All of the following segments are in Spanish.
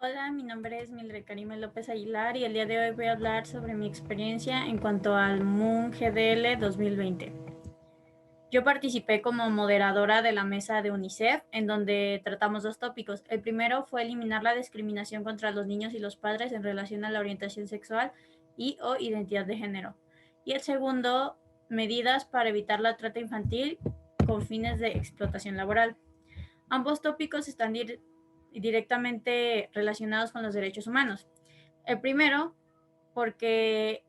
Hola, mi nombre es Mildred Karime López Aguilar y el día de hoy voy a hablar sobre mi experiencia en cuanto al MUN GDL 2020. Yo participé como moderadora de la mesa de UNICEF, en donde tratamos dos tópicos. El primero fue eliminar la discriminación contra los niños y los padres en relación a la orientación sexual y o identidad de género. Y el segundo, medidas para evitar la trata infantil con fines de explotación laboral. Ambos tópicos están directamente relacionados con los derechos humanos. El primero, porque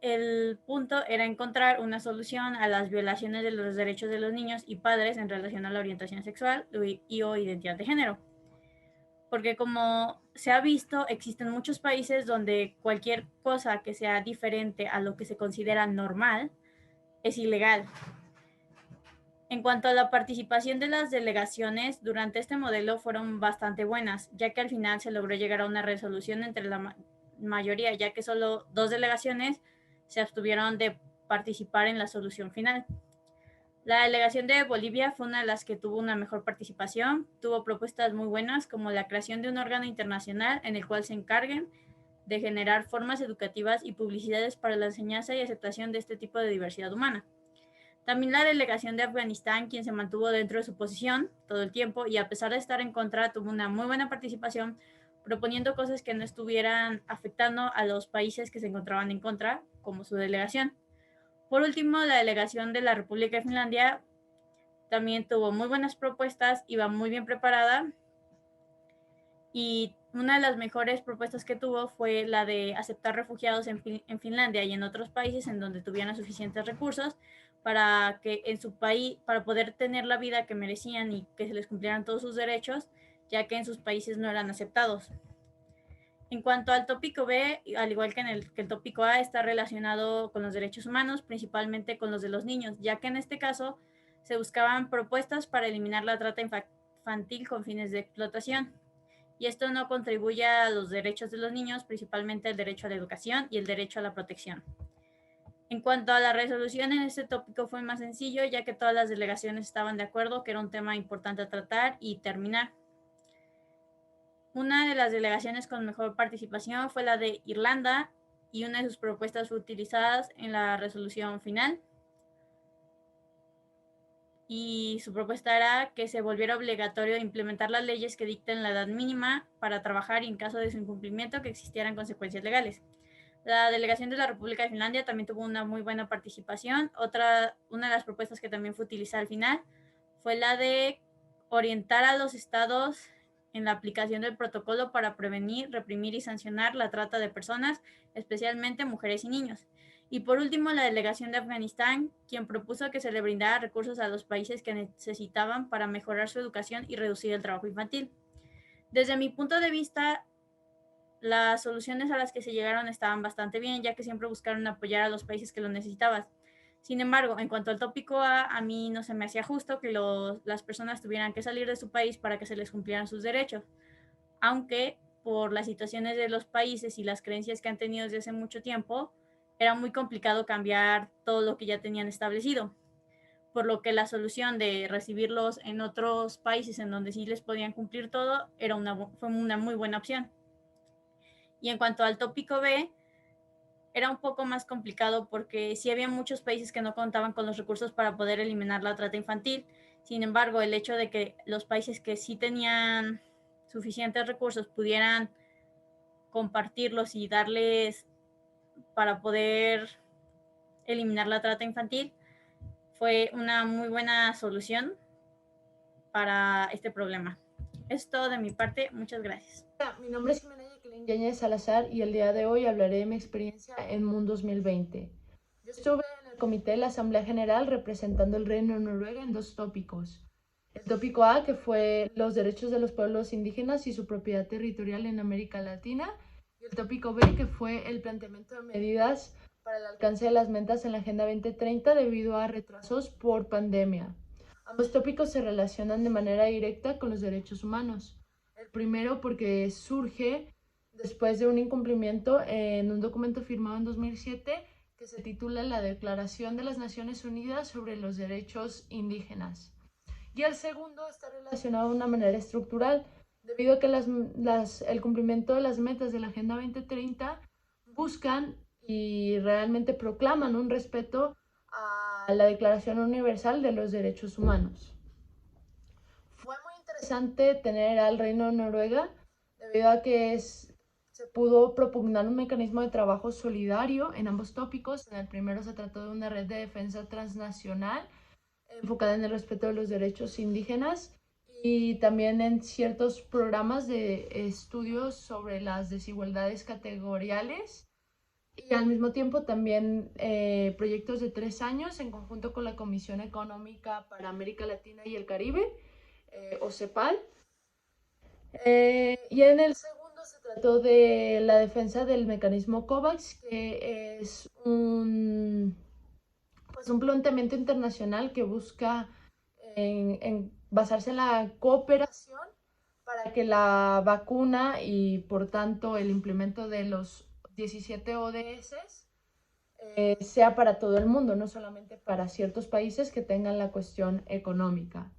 el punto era encontrar una solución a las violaciones de los derechos de los niños y padres en relación a la orientación sexual y o identidad de género. Porque como se ha visto, existen muchos países donde cualquier cosa que sea diferente a lo que se considera normal es ilegal. En cuanto a la participación de las delegaciones, durante este modelo fueron bastante buenas, ya que al final se logró llegar a una resolución entre la mayoría, ya que solo dos delegaciones se abstuvieron de participar en la solución final. La delegación de Bolivia fue una de las que tuvo una mejor participación, tuvo propuestas muy buenas como la creación de un órgano internacional en el cual se encarguen de generar formas educativas y publicidades para la enseñanza y aceptación de este tipo de diversidad humana. También la delegación de Afganistán, quien se mantuvo dentro de su posición todo el tiempo y a pesar de estar en contra, tuvo una muy buena participación, proponiendo cosas que no estuvieran afectando a los países que se encontraban en contra, como su delegación. Por último, la delegación de la República de Finlandia también tuvo muy buenas propuestas, iba muy bien preparada y una de las mejores propuestas que tuvo fue la de aceptar refugiados en Finlandia y en otros países en donde tuvieran suficientes recursos para que en su país, para poder tener la vida que merecían y que se les cumplieran todos sus derechos, ya que en sus países no eran aceptados. En cuanto al tópico B, al igual que el tópico A, está relacionado con los derechos humanos, principalmente con los de los niños, ya que en este caso se buscaban propuestas para eliminar la trata infantil con fines de explotación y esto no contribuye a los derechos de los niños, principalmente el derecho a la educación y el derecho a la protección. En cuanto a la resolución, en este tópico fue más sencillo, ya que todas las delegaciones estaban de acuerdo que era un tema importante a tratar y terminar. Una de las delegaciones con mejor participación fue la de Irlanda y una de sus propuestas fue utilizada en la resolución final. Y su propuesta era que se volviera obligatorio implementar las leyes que dicten la edad mínima para trabajar y en caso de su incumplimiento que existieran consecuencias legales. La delegación de la República de Finlandia también tuvo una muy buena participación. Una de las propuestas que también fue utilizada al final fue la de orientar a los estados en la aplicación del protocolo para prevenir, reprimir y sancionar la trata de personas, especialmente mujeres y niños. Y por último, la delegación de Afganistán, quien propuso que se le brindara recursos a los países que necesitaban para mejorar su educación y reducir el trabajo infantil. Desde mi punto de vista, las soluciones a las que se llegaron estaban bastante bien, ya que siempre buscaron apoyar a los países que lo necesitaban. Sin embargo, en cuanto al tópico A mí no se me hacía justo que las personas tuvieran que salir de su país para que se les cumplieran sus derechos, aunque por las situaciones de los países y las creencias que han tenido desde hace mucho tiempo, era muy complicado cambiar todo lo que ya tenían establecido, por lo que la solución de recibirlos en otros países en donde sí les podían cumplir todo fue una muy buena opción. Y en cuanto al tópico B, era un poco más complicado porque sí había muchos países que no contaban con los recursos para poder eliminar la trata infantil. Sin embargo, el hecho de que los países que sí tenían suficientes recursos pudieran compartirlos y darles para poder eliminar la trata infantil fue una muy buena solución para este problema. Es todo de mi parte. Muchas gracias. Hola, mi nombre es Jimena Jacqueline Yáñez Salazar y el día de hoy hablaré de mi experiencia en MUN 2020. Yo estuve en el comité de la Asamblea General representando el Reino de Noruega en dos tópicos. El tópico A, que fue los derechos de los pueblos indígenas y su propiedad territorial en América Latina, y el tópico B, que fue el planteamiento de medidas para el alcance de las metas en la Agenda 2030 debido a retrasos por pandemia. Ambos tópicos se relacionan de manera directa con los derechos humanos. El primero porque surge después de un incumplimiento en un documento firmado en 2007 que se titula la Declaración de las Naciones Unidas sobre los Derechos Indígenas. Y el segundo está relacionado de una manera estructural, debido a que el cumplimiento de las metas de la Agenda 2030 buscan y realmente proclaman un respeto a la Declaración Universal de los Derechos Humanos. Fue muy interesante tener al Reino de Noruega, debido a que se pudo propugnar un mecanismo de trabajo solidario en ambos tópicos. En el primero se trató de una red de defensa transnacional enfocada en el respeto de los derechos indígenas y también en ciertos programas de estudios sobre las desigualdades categoriales, y al mismo tiempo también proyectos de 3 años en conjunto con la Comisión Económica para América Latina y el Caribe, o CEPAL. Y en el segundo se trató de la defensa del mecanismo COVAX, que es pues un planteamiento internacional que busca basarse en la cooperación para que la vacuna y por tanto el implemento de los 17 ODS sea para todo el mundo, no solamente para ciertos países que tengan la cuestión económica.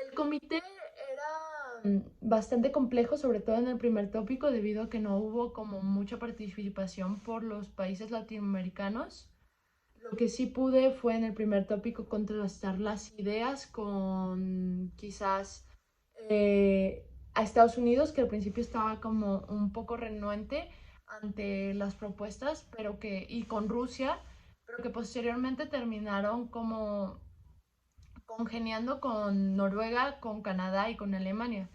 El comité era bastante complejo, sobre todo en el primer tópico, debido a que no hubo como mucha participación por los países latinoamericanos. Lo que sí pude fue en el primer tópico contrastar las ideas con quizás a Estados Unidos, que al principio estaba como un poco renuente ante las propuestas, y con Rusia, pero que posteriormente terminaron como congeniando con Noruega, con Canadá y con Alemania.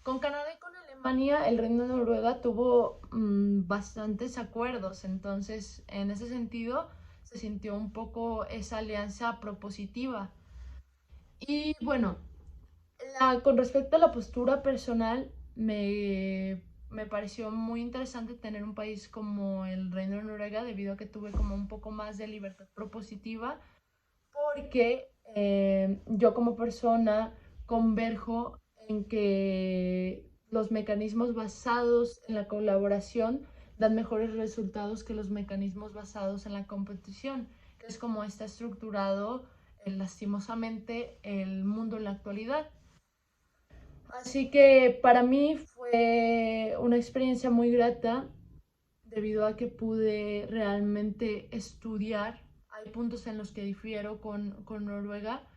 Con Canadá y con Alemania, el Reino de Noruega tuvo bastantes acuerdos, entonces en ese sentido se sintió un poco esa alianza propositiva. Y bueno, con respecto a la postura personal, me pareció muy interesante tener un país como el Reino de Noruega, debido a que tuve como un poco más de libertad propositiva, porque yo como persona converjo en que los mecanismos basados en la colaboración dan mejores resultados que los mecanismos basados en la competición, que es como está estructurado lastimosamente el mundo en la actualidad. Así que para mí fue una experiencia muy grata, debido a que pude realmente estudiar. Hay puntos en los que difiero con Noruega,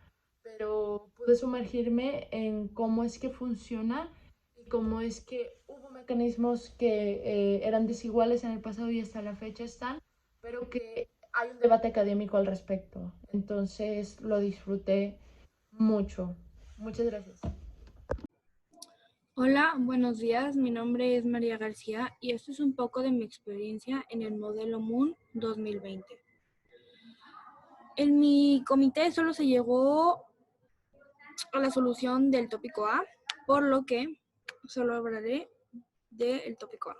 pero pude sumergirme en cómo es que funciona y cómo es que hubo mecanismos que eran desiguales en el pasado y hasta la fecha están, pero que hay un debate académico al respecto. Entonces lo disfruté mucho. Muchas gracias. Hola, buenos días. Mi nombre es María García y esto es un poco de mi experiencia en el modelo Moon 2020. En mi comité solo se llegó a la solución del tópico A, por lo que solo hablaré del tópico A.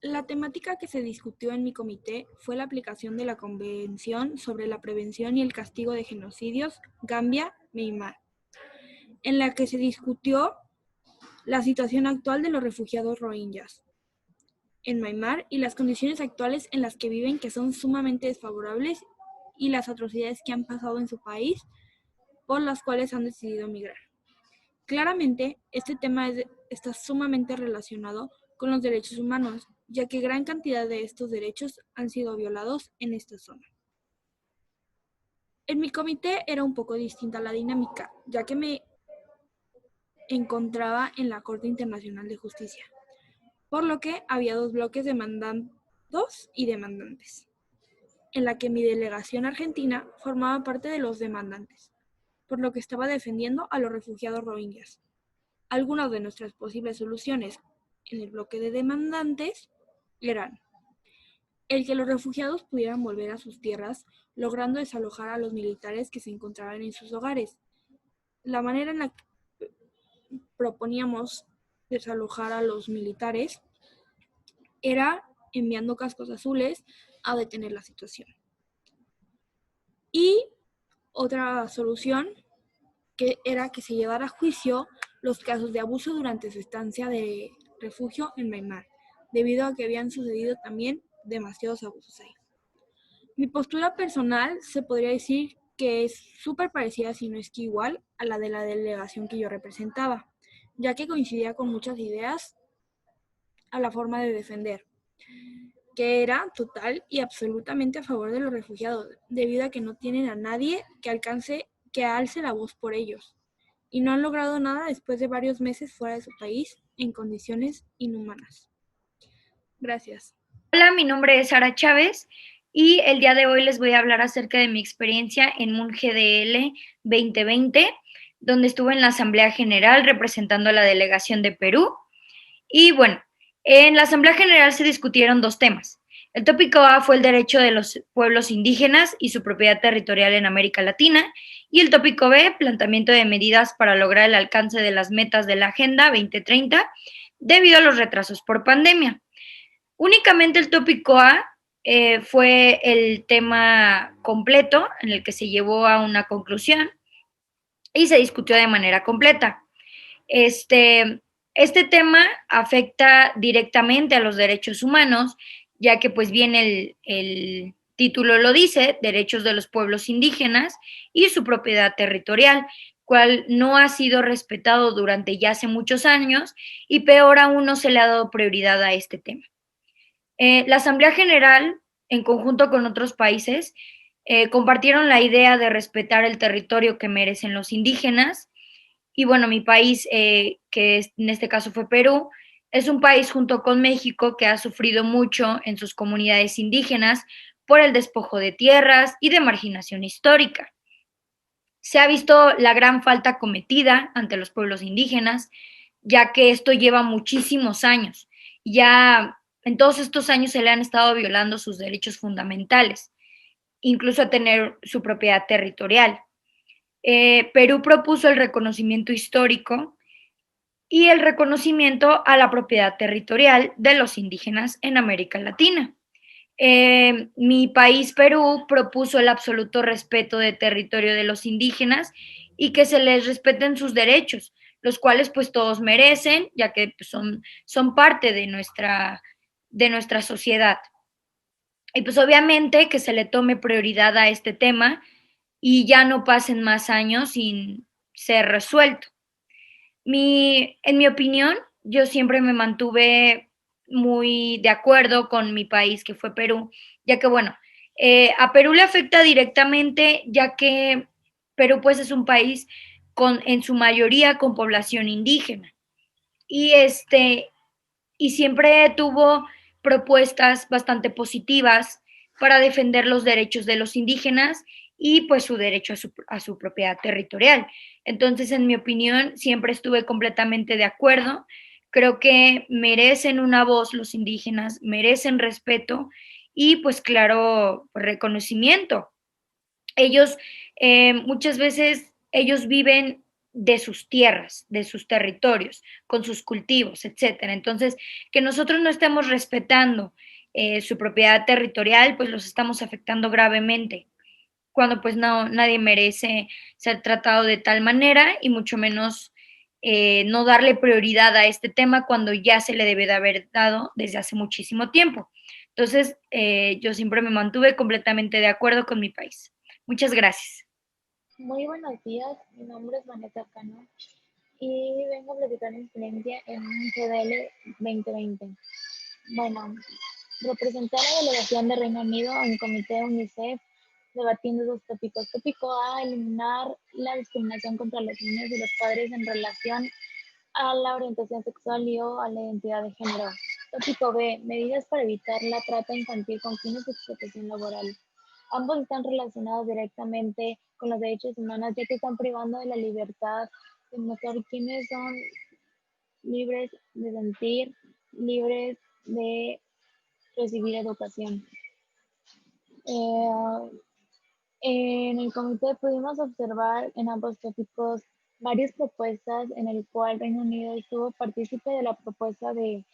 La temática que se discutió en mi comité fue la aplicación de la Convención sobre la Prevención y el Castigo de Genocidios Gambia-Myanmar, en la que se discutió la situación actual de los refugiados rohingyas en Myanmar y las condiciones actuales en las que viven, que son sumamente desfavorables, y las atrocidades que han pasado en su país por las cuales han decidido emigrar. Claramente, este tema está sumamente relacionado con los derechos humanos, ya que gran cantidad de estos derechos han sido violados en esta zona. En mi comité era un poco distinta la dinámica, ya que me encontraba en la Corte Internacional de Justicia, por lo que había dos bloques demandandos y demandantes, en la que mi delegación argentina formaba parte de los demandantes, por lo que estaba defendiendo a los refugiados rohingyas. Algunas de nuestras posibles soluciones en el bloque de demandantes eran el que los refugiados pudieran volver a sus tierras, logrando desalojar a los militares que se encontraban en sus hogares. La manera en la que proponíamos desalojar a los militares era enviando cascos azules a detener la situación. Y otra solución que era que se llevara a juicio los casos de abuso durante su estancia de refugio en Myanmar, debido a que habían sucedido también demasiados abusos ahí. Mi postura personal se podría decir que es súper parecida, si no es que igual, a la de la delegación que yo representaba, ya que coincidía con muchas ideas a la forma de defender, que era total y absolutamente a favor de los refugiados, debido a que no tienen a nadie que alce la voz por ellos, y no han logrado nada después de varios meses fuera de su país en condiciones inhumanas. Gracias. Hola, mi nombre es Sara Chávez y el día de hoy les voy a hablar acerca de mi experiencia en MUN GDL 2020, donde estuve en la Asamblea General representando a la delegación de Perú. Y bueno, en la Asamblea General se discutieron dos temas. El tópico A fue el derecho de los pueblos indígenas y su propiedad territorial en América Latina, y el tópico B, planteamiento de medidas para lograr el alcance de las metas de la Agenda 2030 debido a los retrasos por pandemia. Únicamente el tópico A fue el tema completo en el que se llevó a una conclusión y se discutió de manera completa. Este tema afecta directamente a los derechos humanos, ya que pues bien el título lo dice, derechos de los pueblos indígenas y su propiedad territorial, cual no ha sido respetado durante ya hace muchos años y peor aún no se le ha dado prioridad a este tema. La Asamblea General, en conjunto con otros países, compartieron la idea de respetar el territorio que merecen los indígenas. Y bueno, mi país, que en este caso fue Perú, es un país junto con México que ha sufrido mucho en sus comunidades indígenas por el despojo de tierras y de marginación histórica. Se ha visto la gran falta cometida ante los pueblos indígenas, ya que esto lleva muchísimos años. Ya en todos estos años se le han estado violando sus derechos fundamentales, incluso a tener su propiedad territorial. Perú propuso el reconocimiento histórico y el reconocimiento a la propiedad territorial de los indígenas en América Latina. Mi país, Perú, propuso el absoluto respeto de territorio de los indígenas y que se les respeten sus derechos, los cuales pues todos merecen, ya que pues, son parte de nuestra sociedad. Y pues obviamente que se le tome prioridad a este tema y ya no pasen más años sin ser resuelto. En mi opinión, yo siempre me mantuve muy de acuerdo con mi país, que fue Perú, ya que, bueno, a Perú le afecta directamente, ya que Perú, pues, es un país en su mayoría con población indígena. Y, y siempre tuvo propuestas bastante positivas para defender los derechos de los indígenas y pues su derecho a su propiedad territorial. Entonces, en mi opinión, siempre estuve completamente de acuerdo. Creo que merecen una voz los indígenas, merecen respeto y pues claro, reconocimiento. Ellos muchas veces, ellos viven de sus tierras, de sus territorios, con sus cultivos, etcétera. Entonces, que nosotros no estemos respetando su propiedad territorial, pues los estamos afectando gravemente, cuando pues no, nadie merece ser tratado de tal manera y mucho menos no darle prioridad a este tema cuando ya se le debe de haber dado desde hace muchísimo tiempo. Entonces, yo siempre me mantuve completamente de acuerdo con mi país. Muchas gracias. Muy buenos días, mi nombre es Vanessa Cano y vengo a platicar mi experiencia en un GDL 2020. Bueno, representé a la delegación de Reino Unido en comité de UNICEF debatiendo dos tópicos. Tópico A, eliminar la discriminación contra los niños y los padres en relación a la orientación sexual y o a la identidad de género. Tópico B, medidas para evitar la trata infantil con fines de explotación laboral. Ambos están relacionados directamente con los derechos humanos, ya que están privando de la libertad de mostrar quiénes son libres de sentir, libres de recibir educación. En el comité pudimos observar en ambos tópicos varias propuestas en el cual Reino Unido estuvo partícipe de la propuesta de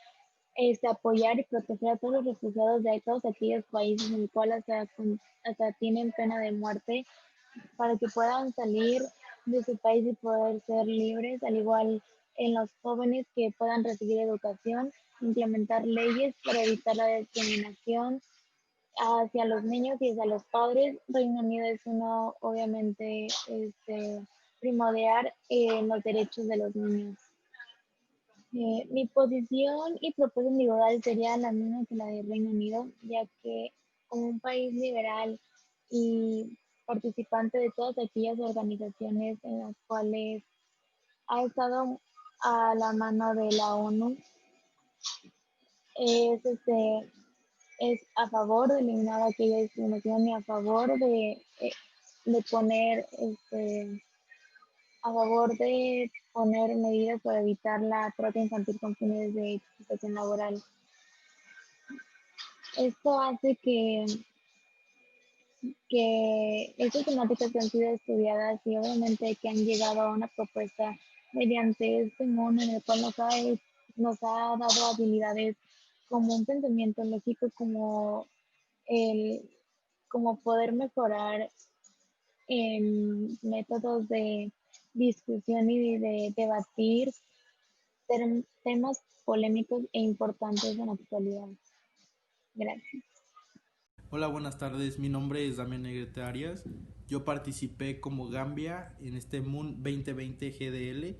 apoyar y proteger a todos los refugiados de todos aquellos países en el cual hasta tienen pena de muerte para que puedan salir de su país y poder ser libres, al igual en los jóvenes que puedan recibir educación, implementar leyes para evitar la discriminación hacia los niños y hacia los padres. Reino Unido es uno, obviamente, primordial en los derechos de los niños. Mi posición y propuesta individual sería la misma que la de Reino Unido, ya que como un país liberal y participante de todas aquellas organizaciones en las cuales ha estado a la mano de la ONU, es, es a favor de eliminar aquella discriminación y a favor de poner a favor de poner medidas para evitar la trata infantil con fines de explotación laboral. Esto hace que estas temáticas que han sido estudiadas y obviamente que han llegado a una propuesta mediante este mundo en el cual nos ha dado habilidades como un pensamiento lógico, el, como poder mejorar en métodos de discusión y de debatir temas polémicos e importantes en la actualidad. Gracias. Hola, buenas tardes. Mi nombre es Damián Negrete Arias. Yo participé como Gambia en este Moon 2020 GDL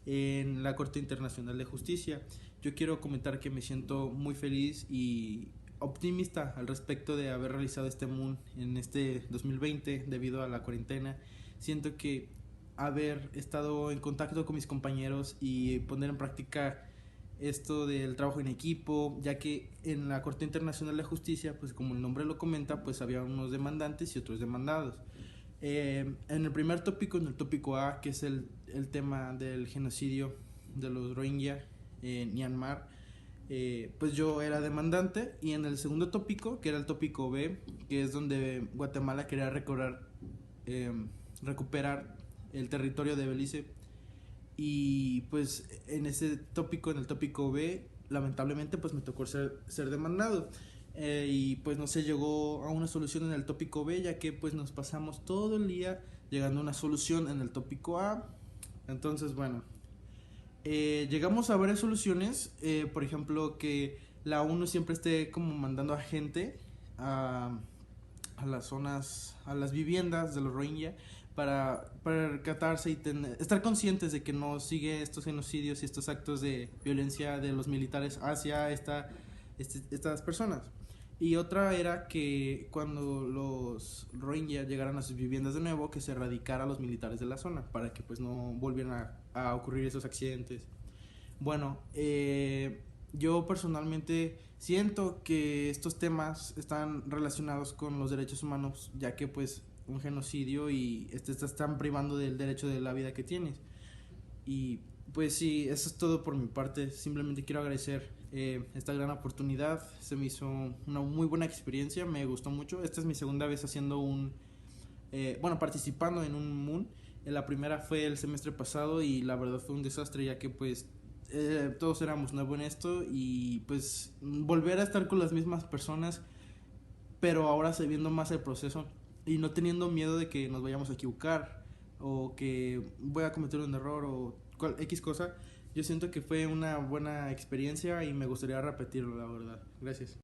en la Corte Internacional de Justicia. Yo quiero comentar que me siento muy feliz y optimista al respecto de haber realizado este Moon en este 2020 debido a la cuarentena. Siento que haber estado en contacto con mis compañeros y poner en práctica esto del trabajo en equipo, ya que en la Corte Internacional de Justicia, pues como el nombre lo comenta, pues había unos demandantes y otros demandados. En el primer tópico, en el tópico A, que es el tema del genocidio de los Rohingya en Myanmar, pues yo era demandante, y en el segundo tópico, que era el tópico B, que es donde Guatemala quería eh, recuperar el territorio de Belice, y pues en ese tópico, en el tópico B, lamentablemente pues me tocó ser demandado, y pues no se llegó a una solución en el tópico B, ya que pues nos pasamos todo el día llegando a una solución en el tópico A. Entonces bueno, llegamos a varias soluciones, por ejemplo que la ONU siempre esté como mandando a gente a las zonas, a las viviendas de los Rohingya, para percatarse y estar conscientes de que no sigue estos genocidios y estos actos de violencia de los militares hacia estas personas. Y otra era que cuando los Rohingya llegaran a sus viviendas de nuevo, que se erradicara a los militares de la zona para que pues no volvieran a ocurrir esos accidentes. Bueno, yo personalmente siento que estos temas están relacionados con los derechos humanos, ya que pues un genocidio y te están privando del derecho de la vida que tienes. Y pues sí, eso es todo por mi parte. Simplemente quiero agradecer esta gran oportunidad. Se me hizo una muy buena experiencia, me gustó mucho. Esta es mi segunda vez haciendo participando en un Moon. La primera fue el semestre pasado y la verdad fue un desastre, ya que pues todos éramos nuevos en esto, y pues volver a estar con las mismas personas, pero ahora sabiendo más el proceso y no teniendo miedo de que nos vayamos a equivocar o que voy a cometer un error o X cosa. Yo siento que fue una buena experiencia y me gustaría repetirlo, la verdad. Gracias.